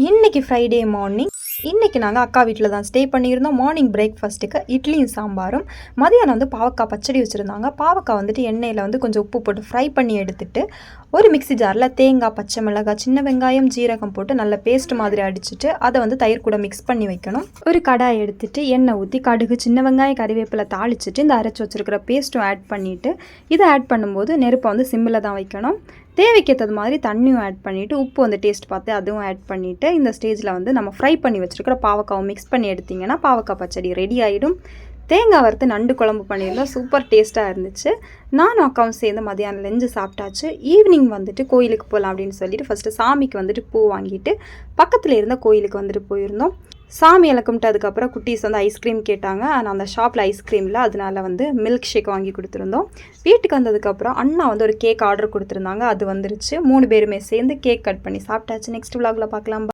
இன்னைக்கு Friday morning. இன்றைக்கி நாங்கள் அக்கா வீட்டில் தான் ஸ்டே பண்ணியிருந்தோம். மார்னிங் பிரேக்ஃபாஸ்ட்டுக்கு இட்லியும் சாம்பாரும். மதியானம் வந்து பாவக்காய் பச்சடி வச்சுருந்தாங்க. பாவக்காய் வந்துட்டு எண்ணெயில் வந்து கொஞ்சம் உப்பு போட்டு ஃப்ரை பண்ணி எடுத்துட்டு ஒரு மிக்ஸி ஜாரில் தேங்காய், பச்சை மிளகாய், சின்ன வெங்காயம், ஜீரகம் போட்டு நல்ல பேஸ்ட் மாதிரி அடிச்சுட்டு அதை வந்து தயிர் கூட மிக்ஸ் பண்ணி வைக்கணும். ஒரு கடாய் எடுத்துட்டு எண்ணெய் ஊற்றி கடுகு, சின்ன வெங்காயம், கறிவேப்பிலை தாளிச்சிட்டு இந்த அரைச்சி வச்சுருக்கிற பேஸ்ட்டும் ஆட் பண்ணிவிட்டு இதை ஆட் பண்ணும்போது நெருப்பை வந்து சிம்மில் தான் வைக்கணும். தேவைக்கேற்றது மாதிரி தண்ணியும் ஆட் பண்ணிவிட்டு உப்பு வந்து டேஸ்ட் பார்த்து அதுவும் ஆட் பண்ணிவிட்டு இந்த ஸ்டேஜில் வந்து நம்ம ஃப்ரை பண்ணி வச்சுருக்கிற பாவக்காவை மிக்ஸ் பண்ணி எடுத்திங்கன்னா பாவக்காய் பச்சடி ரெடி ஆகிடும். தேங்காய் வறுத்து நண்டு குழம்பு பண்ணியிருந்தோம். சூப்பர் டேஸ்ட்டாக இருந்துச்சு. நானும் அக்காவும் சேர்ந்து மதியானம் லஞ்சு சாப்பிட்டாச்சு. ஈவினிங் வந்துட்டு கோயிலுக்கு போகலாம் அப்படின்னு சொல்லிட்டு ஃபஸ்ட்டு சாமிக்கு வந்துட்டு பூ வாங்கிட்டு பக்கத்தில் இருந்த கோயிலுக்கு வந்துட்டு போயிருந்தோம். சாமி எல்லாம் கும்பிட்டு அதுக்கப்புறம் குட்டீஸ் வந்து ஐஸ்கிரீம் கேட்டாங்க. ஆனால் அந்த ஷாப்பில் ஐஸ்கிரீம் இல்லை, அதனால வந்து மில்க் ஷேக் வாங்கி கொடுத்துருந்தோம். வீட்டுக்கு வந்ததுக்கப்புறம் அண்ணா வந்து ஒரு கேக் ஆர்டர் கொடுத்துருந்தாங்க. அது வந்துருச்சு. 3 பேருமே சேர்ந்து கேக் கட் பண்ணி சாப்பிட்டாச்சு. நெக்ஸ்ட் விலாகில் பார்க்கலாம்.